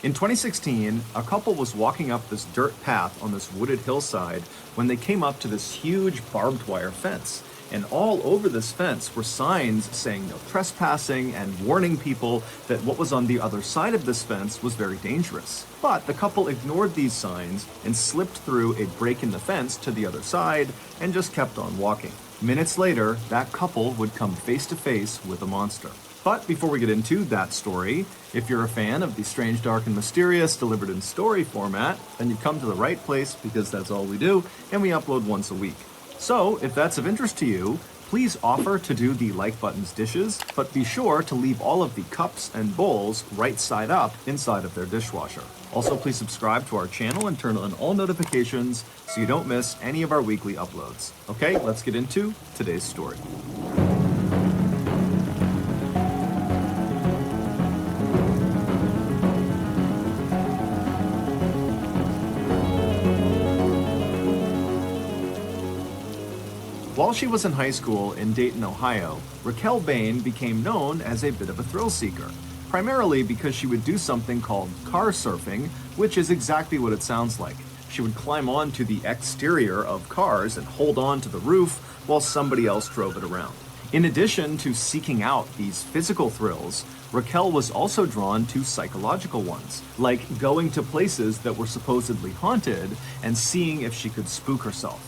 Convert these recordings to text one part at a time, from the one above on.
In 2016, a couple was walking up this dirt path on this wooded hillside when they came up to this huge barbed wire fence. And all over this fence were signs saying no trespassing and warning people that what was on the other side of this fence was very dangerous. But the couple ignored these signs and slipped through a break in the fence to the other side and just kept on walking. Minutes later, that couple would come face to face with a monster. But before we get into that story, if you're a fan of the strange, dark, and mysterious delivered in story format, then you've come to the right place because that's all we do, and we upload once a week. So, if that's of interest to you, please offer to do the like button's dishes, but be sure to leave all of the cups and bowls right side up inside of their dishwasher. Also, please subscribe to our channel and turn on all notifications so you don't miss any of our weekly uploads. Okay, let's get into today's story. While she was in high school in Dayton, Ohio, Raquel Bain became known as a bit of a thrill seeker, primarily because she would do something called car surfing, which is exactly what it sounds like. She would climb onto the exterior of cars and hold on to the roof while somebody else drove it around. In addition to seeking out these physical thrills, Raquel was also drawn to psychological ones, like going to places that were supposedly haunted and seeing if she could spook herself.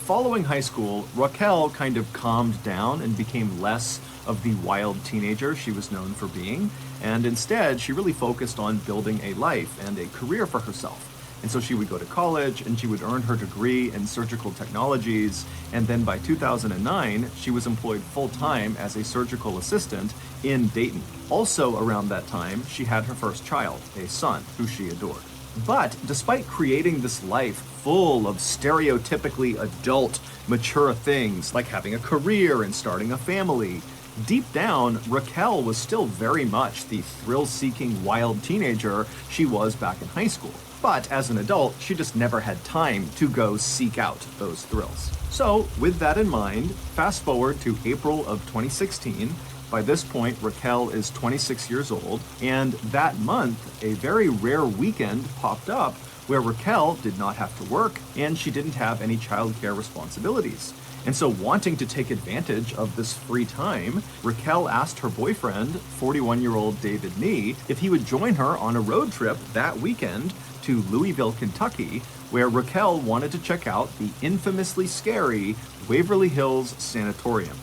Following high school, Raquel kind of calmed down and became less of the wild teenager she was known for being, and instead she really focused on building a life and a career for herself. And so she would go to college and she would earn her degree in surgical technologies, and then by 2009 she was employed full-time as a surgical assistant in Dayton. Also around that time, she had her first child, a son, who she adored. But despite creating this life full of stereotypically adult, mature things like having a career and starting a family, deep down, Raquel was still very much the thrill-seeking wild teenager she was back in high school. But as an adult, she just never had time to go seek out those thrills. So, with that in mind, fast forward to April of 2016. By this point, Raquel is 26 years old, and that month, a very rare weekend popped up where Raquel did not have to work and she didn't have any childcare responsibilities. And so, wanting to take advantage of this free time, Raquel asked her boyfriend, 41-year-old David Nee, if he would join her on a road trip that weekend to Louisville, Kentucky, where Raquel wanted to check out the infamously scary Waverly Hills Sanatorium.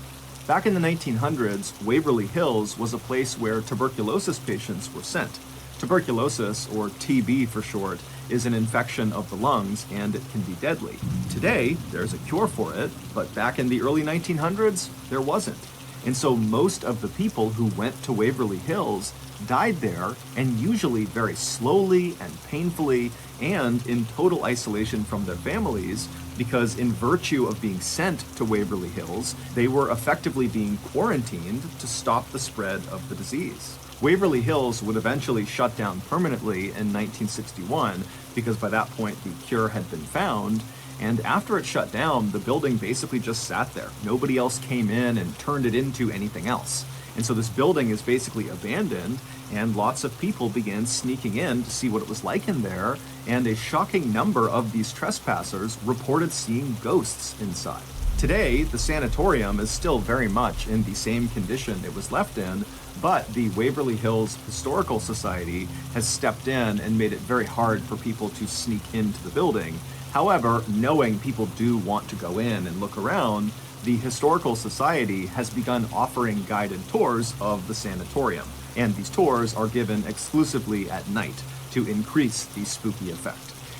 Back in the 1900s, Waverly Hills was a place where tuberculosis patients were sent. Tuberculosis, or TB for short, is an infection of the lungs and it can be deadly. Today, there's a cure for it, but back in the early 1900s, there wasn't. And so most of the people who went to Waverly Hills died there, and usually very slowly and painfully and in total isolation from their families, because in virtue of being sent to Waverly Hills, they were effectively being quarantined to stop the spread of the disease. Waverly Hills would eventually shut down permanently in 1961 because by that point the cure had been found, and after it shut down, the building basically just sat there. Nobody else came in and turned it into anything else. And so this building is basically abandoned, and lots of people began sneaking in to see what it was like in there, and a shocking number of these trespassers reported seeing ghosts inside. Today, the sanatorium is still very much in the same condition it was left in, but the Waverly Hills Historical Society has stepped in and made it very hard for people to sneak into the building. However, knowing people do want to go in and look around, the Historical Society has begun offering guided tours of the sanatorium, and these tours are given exclusively at night to increase the spooky effect.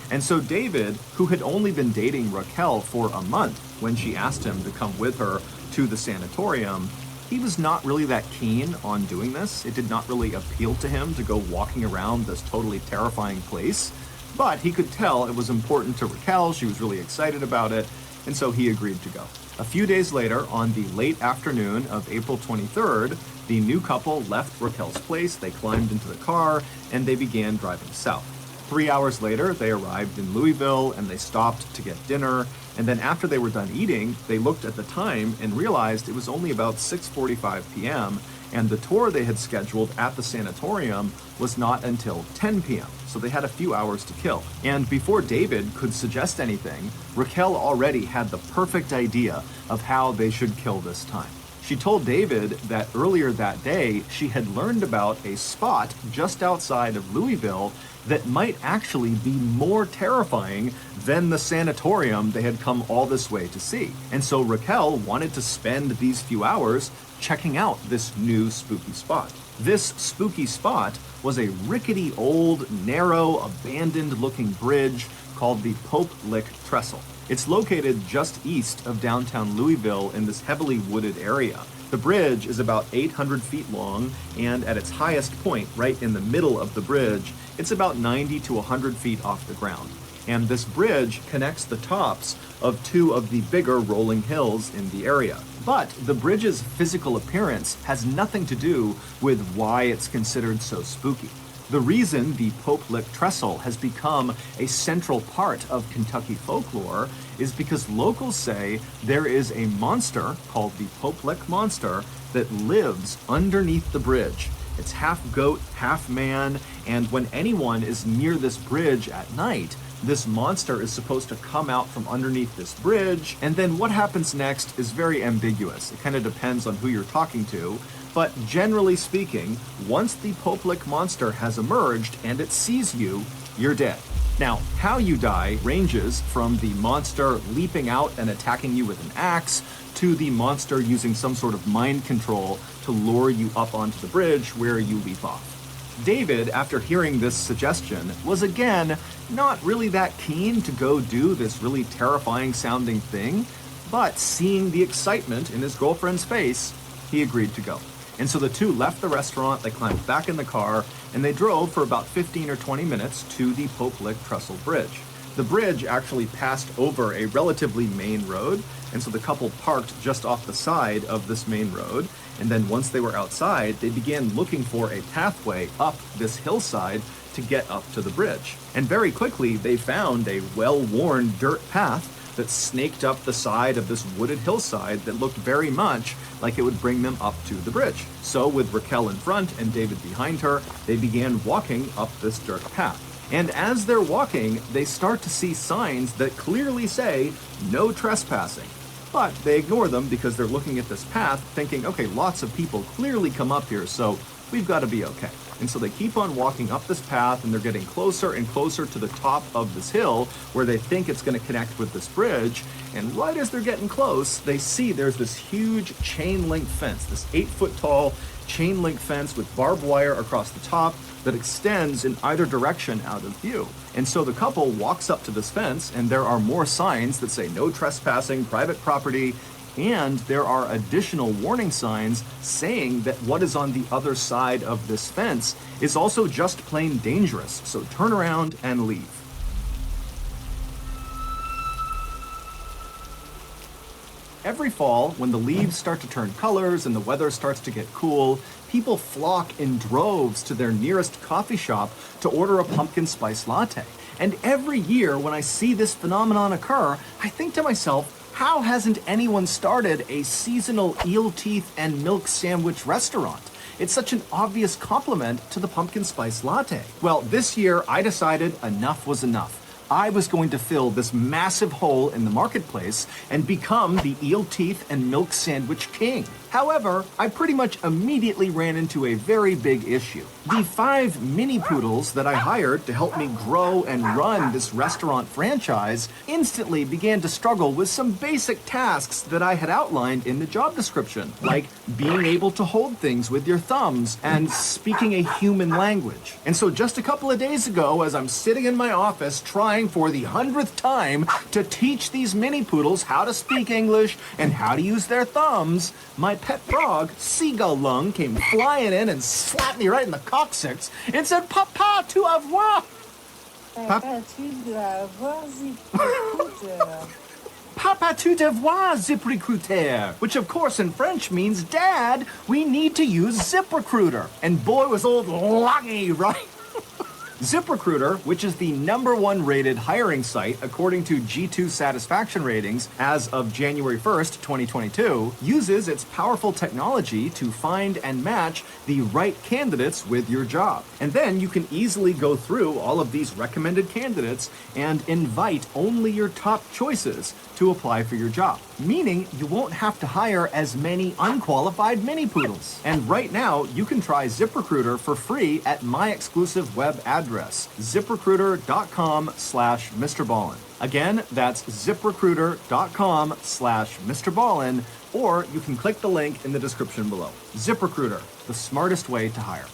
And so David, who had only been dating Raquel for a month when she asked him to come with her to the sanatorium, he was not really that keen on doing this. It did not really appeal to him to go walking around this totally terrifying place, but he could tell it was important to Raquel. She was really excited about it, and so he agreed to go. A few days later, on the late afternoon of April 23rd, the new couple left Raquel's place, they climbed into the car, and they began driving south. 3 hours later, they arrived in Louisville and they stopped to get dinner. And then after they were done eating, they looked at the time and realized it was only about 6:45 p.m. and the tour they had scheduled at the sanatorium was not until 10 p.m., so they had a few hours to kill. And before David could suggest anything, Raquel already had the perfect idea of how they should kill this time. She told David that earlier that day she had learned about a spot just outside of Louisville that might actually be more terrifying than the sanatorium they had come all this way to see. And so Raquel wanted to spend these few hours checking out this new spooky spot. This spooky spot was a rickety old, narrow, abandoned-looking bridge called the Pope Lick Trestle. It's located just east of downtown Louisville in this heavily wooded area. The bridge is about 800 feet long, and at its highest point, right in the middle of the bridge, it's about 90 to 100 feet off the ground. And this bridge connects the tops of two of the bigger rolling hills in the area. But the bridge's physical appearance has nothing to do with why it's considered so spooky. The reason the Pope Lick Trestle has become a central part of Kentucky folklore is because locals say there is a monster called the Pope Lick Monster that lives underneath the bridge. It's half goat, half man, and when anyone is near this bridge at night, this monster is supposed to come out from underneath this bridge, and then what happens next is very ambiguous. It kind of depends on who you're talking to. But generally speaking, once the Pope Lick monster has emerged and it sees you, you're dead. Now, how you die ranges from the monster leaping out and attacking you with an axe to the monster using some sort of mind control to lure you up onto the bridge where you leap off. David, after hearing this suggestion, was again not really that keen to go do this really terrifying sounding thing, but seeing the excitement in his girlfriend's face, he agreed to go. And so the two left the restaurant, they climbed back in the car, and they drove for about 15 or 20 minutes to the Pope Lick Trestle Bridge. The bridge actually passed over a relatively main road, and so the couple parked just off the side of this main road, and then once they were outside, they began looking for a pathway up this hillside to get up to the bridge. And very quickly, they found a well-worn dirt path that snaked up the side of this wooded hillside that looked very much like it would bring them up to the bridge. So with Raquel in front and David behind her, they began walking up this dirt path. And as they're walking, they start to see signs that clearly say, no trespassing. But they ignore them because they're looking at this path thinking, okay, lots of people clearly come up here, so we've got to be okay. And so they keep on walking up this path, and they're getting closer and closer to the top of this hill where they think it's going to connect with this bridge. And right as they're getting close, they see there's this huge chain link fence, this 8-foot tall chain link fence with barbed wire across the top that extends in either direction out of view. And so the couple walks up to this fence, and there are more signs that say no trespassing, private property, and there are additional warning signs saying that what is on the other side of this fence is also just plain dangerous, so turn around and leave. Every fall, when the leaves start to turn colors and the weather starts to get cool, people flock in droves to their nearest coffee shop to order a pumpkin spice latte. And every year when I see this phenomenon occur, I think to myself, how hasn't anyone started a seasonal eel teeth and milk sandwich restaurant? It's such an obvious compliment to the pumpkin spice latte. Well, this year I decided enough was enough. I was going to fill this massive hole in the marketplace and become the eel teeth and milk sandwich king. However, I pretty much immediately ran into a very big issue. The 5 mini poodles that I hired to help me grow and run this restaurant franchise instantly began to struggle with some basic tasks that I had outlined in the job description, like being able to hold things with your thumbs and speaking a human language. And so just a couple of days ago, as I'm sitting in my office trying for the 100th time to teach these mini poodles how to speak English and how to use their thumbs, my pet frog, Seagull Lung, came flying in and slapped me right in the coccyx and said, "Papa, tu avoir." Papa, tu dois avoir zip-recruiter. Papa, tu devoir ZipRecruiter, which of course in French means, Dad, we need to use ZipRecruiter. And boy was old Lungy, right? ZipRecruiter, which is the #1 rated hiring site according to G2 satisfaction ratings as of January 1st, 2022, uses its powerful technology to find and match the right candidates with your job. And then you can easily go through all of these recommended candidates and invite only your top choices to apply for your job, meaning you won't have to hire as many unqualified mini poodles. And right now, you can try ZipRecruiter for free at my exclusive web address, ziprecruiter.com/Mr. Ballin. Again, that's ziprecruiter.com/Mr. Ballin, or you can click the link in the description below. ZipRecruiter, the smartest way to hire.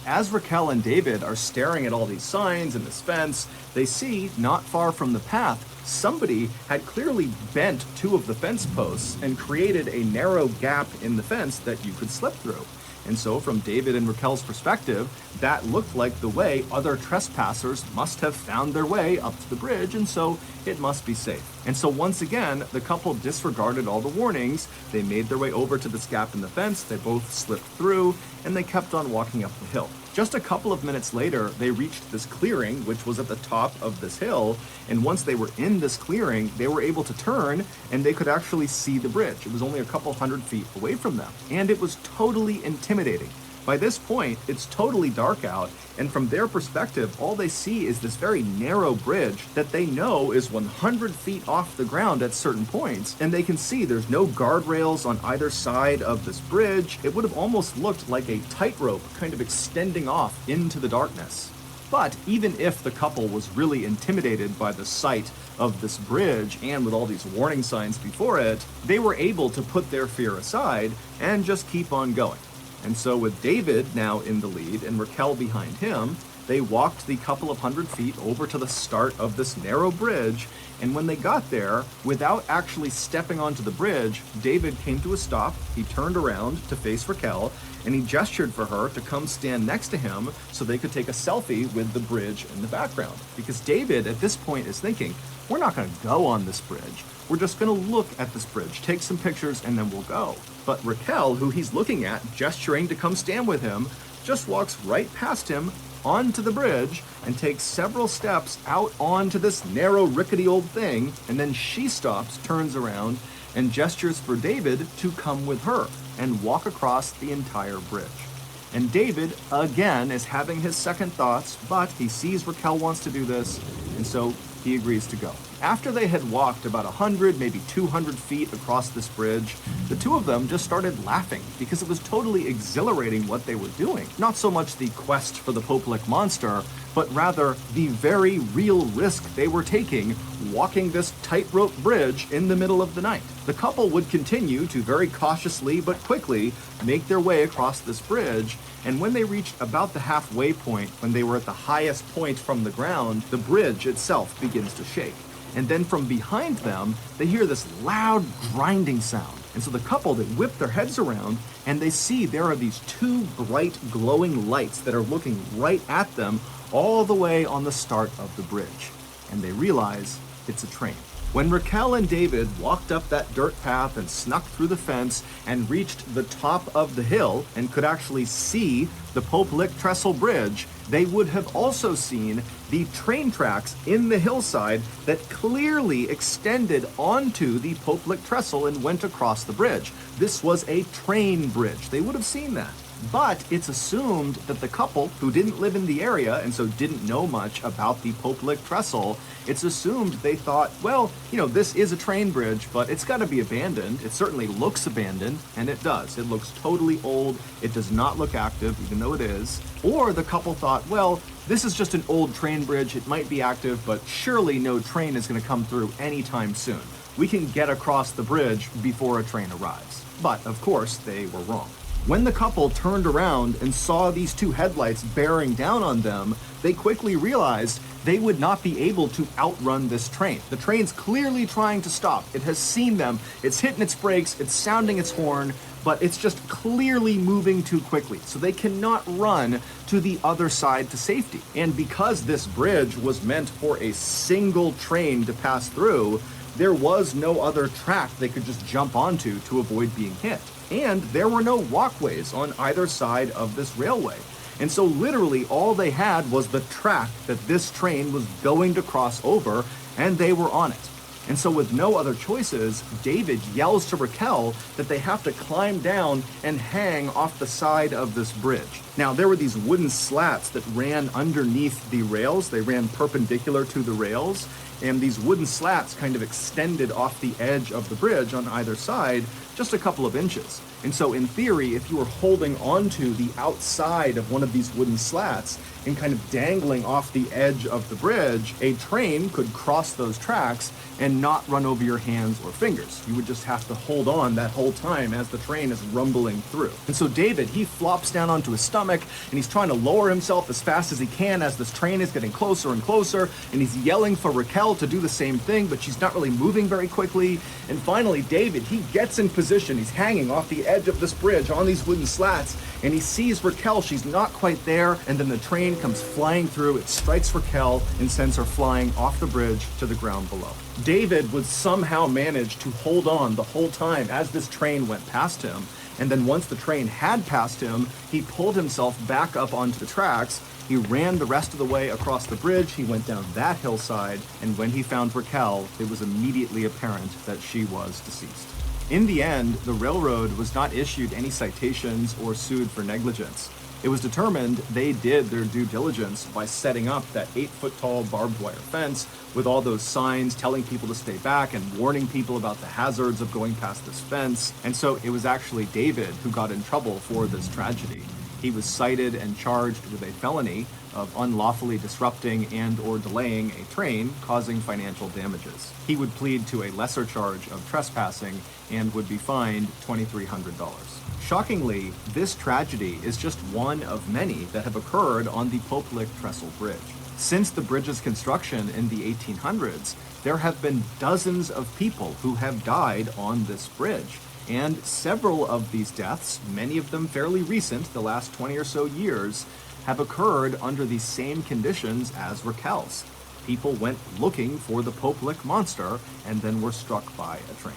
As Raquel and David are staring at all these signs and this fence, they see, not far from the path, somebody had clearly bent 2 of the fence posts and created a narrow gap in the fence that you could slip through. And so from David and Raquel's perspective, that looked like the way other trespassers must have found their way up to the bridge, and so it must be safe. And so once again, the couple disregarded all the warnings. They made their way over to this gap in the fence, they both slipped through, and they kept on walking up the hill. Just a couple of minutes later, they reached this clearing, which was at the top of this hill, and once they were in this clearing, they were able to turn, and they could actually see the bridge. It was only a couple hundred feet away from them, and it was totally intimidating. By this point, it's totally dark out, and from their perspective, all they see is this very narrow bridge that they know is 100 feet off the ground at certain points, and they can see there's no guardrails on either side of this bridge. It would have almost looked like a tightrope kind of extending off into the darkness. But even if the couple was really intimidated by the sight of this bridge and with all these warning signs before it, they were able to put their fear aside and just keep on going. And so with David now in the lead and Raquel behind him, they walked the couple of hundred feet over to the start of this narrow bridge, and when they got there, without actually stepping onto the bridge, David came to a stop, he turned around to face Raquel, and he gestured for her to come stand next to him so they could take a selfie with the bridge in the background. Because David at this point is thinking, we're not going to go on this bridge. We're just going to look at this bridge, take some pictures, and then we'll go. But Raquel, who he's looking at, gesturing to come stand with him, just walks right past him onto the bridge and takes several steps out onto this narrow, rickety old thing, and then she stops, turns around, and gestures for David to come with her and walk across the entire bridge. And David, again, is having his second thoughts, but he sees Raquel wants to do this, and so he agrees to go. After they had walked about 100, maybe 200 feet across this bridge, the two of them just started laughing because it was totally exhilarating what they were doing. Not so much the quest for the Popelic monster, but rather the very real risk they were taking walking this tightrope bridge in the middle of the night. The couple would continue to very cautiously but quickly make their way across this bridge, and when they reached about the halfway point, when they were at the highest point from the ground, the bridge itself begins to shake. And then from behind them, they hear this loud grinding sound. And so the couple, they whip their heads around and they see there are these two bright glowing lights that are looking right at them all the way on the start of the bridge. And they realize it's a train. When Raquel and David walked up that dirt path and snuck through the fence and reached the top of the hill and could actually see the Popelic Trestle Bridge, they would have also seen the train tracks in the hillside that clearly extended onto the Popelic Trestle and went across the bridge. This was a train bridge. They would have seen that. But it's assumed that the couple, who didn't live in the area and so didn't know much about the Popelic Trestle, it's assumed they thought, well, this is a train bridge, but it's got to be abandoned. It certainly looks abandoned, and it does. It looks totally old. It does not look active, even though it is. Or the couple thought, well, this is just an old train bridge. It might be active, but surely no train is going to come through anytime soon. We can get across the bridge before a train arrives. But, of course, they were wrong. When the couple turned around and saw these two headlights bearing down on them, they quickly realized they would not be able to outrun this train. The train's clearly trying to stop. It has seen them, it's hitting its brakes, it's sounding its horn, but it's just clearly moving too quickly. So they cannot run to the other side to safety. And because this bridge was meant for a single train to pass through, there was no other track they could just jump onto to avoid being hit. And there were no walkways on either side of this railway. And so literally all they had was the track that this train was going to cross over, and they were on it. And so with no other choices, David yells to Raquel that they have to climb down and hang off the side of this bridge. Now, there were these wooden slats that ran underneath the rails. They ran perpendicular to the rails, and these wooden slats kind of extended off the edge of the bridge on either side just a couple of inches. And so in theory, if you were holding onto the outside of one of these wooden slats and kind of dangling off the edge of the bridge, a train could cross those tracks and not run over your hands or fingers. You would just have to hold on that whole time as the train is rumbling through. And so David, he flops down onto his stomach and he's trying to lower himself as fast as he can as this train is getting closer and closer, and he's yelling for Raquel to do the same thing, but she's not really moving very quickly. And finally, David, he gets in position. He's hanging off the edge of this bridge on these wooden slats, and he sees Raquel. She's not quite there, and then the train comes flying through. It strikes Raquel and sends her flying off the bridge to the ground below. David would somehow manage to hold on the whole time as this train went past him, and then once the train had passed him, he pulled himself back up onto the tracks. He ran the rest of the way across the bridge. He went down that hillside, and when he found Raquel, it was immediately apparent that she was deceased. In the end, the railroad was not issued any citations or sued for negligence. It was determined they did their due diligence by setting up that 8-foot-tall barbed wire fence with all those signs telling people to stay back and warning people about the hazards of going past this fence. And so it was actually David who got in trouble for this tragedy. He was cited and charged with a felony of unlawfully disrupting and or delaying a train, causing financial damages. He would plead to a lesser charge of trespassing and would be fined $2,300. Shockingly, this tragedy is just one of many that have occurred on the Poplick Trestle Bridge. Since the bridge's construction in the 1800s, there have been dozens of people who have died on this bridge. And several of these deaths, many of them fairly recent, the last 20 or so years, have occurred under the same conditions as Raquel's. People went looking for the Poplick monster and then were struck by a train.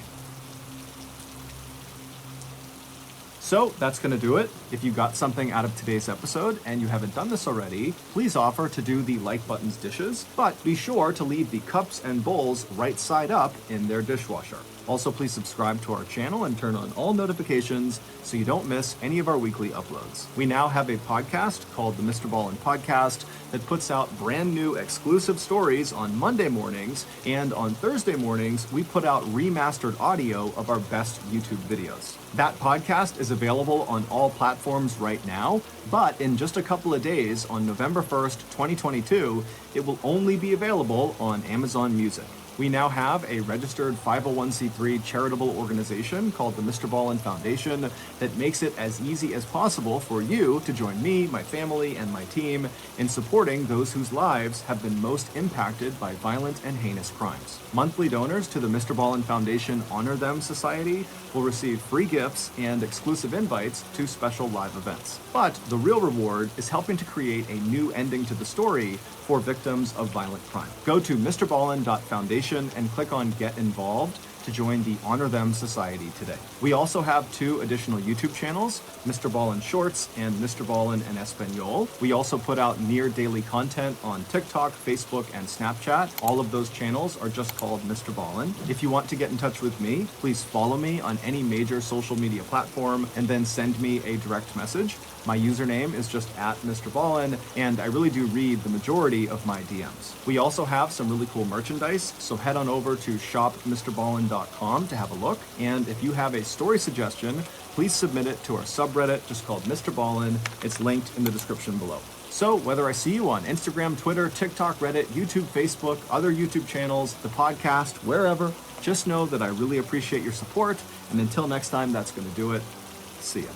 So that's going to do it. If you got something out of today's episode and you haven't done this already, please offer to do the like button's dishes, but be sure to leave the cups and bowls right side up in their dishwasher. Also, please subscribe to our channel and turn on all notifications so you don't miss any of our weekly uploads. We now have a podcast called the Mr. Ballin Podcast that puts out brand new exclusive stories on Monday mornings, and on Thursday mornings, we put out remastered audio of our best YouTube videos. That podcast is available on all platforms right now, but in just a couple of days, on November 1st, 2022, it will only be available on Amazon Music. We now have a registered 501c3 charitable organization called the Mr. Ballin Foundation that makes it as easy as possible for you to join me, my family, and my team in supporting those whose lives have been most impacted by violent and heinous crimes. Monthly donors to the Mr. Ballin Foundation Honor Them Society will receive free gifts and exclusive invites to special live events. But the real reward is helping to create a new ending to the story for victims of violent crime. Go to MrBallin.Foundation and click on Get Involved to join the Honor Them Society today. We also have 2 additional YouTube channels, Mr. Ballin Shorts and Mr. Ballin en Espanol. We also put out near daily content on TikTok, Facebook, and Snapchat. All of those channels are just called Mr. Ballin. If you want to get in touch with me, please follow me on any major social media platform and then send me a direct message. My username is just @Mr. Ballin, and I really do read the majority of my DMs. We also have some really cool merchandise, so head on over to shopmrballin.com to have a look. And if you have a story suggestion, please submit it to our subreddit just called Mr. Ballin. It's linked in the description below. So whether I see you on Instagram, Twitter, TikTok, Reddit, YouTube, Facebook, other YouTube channels, the podcast, wherever, just know that I really appreciate your support. And until next time, that's going to do it. See ya.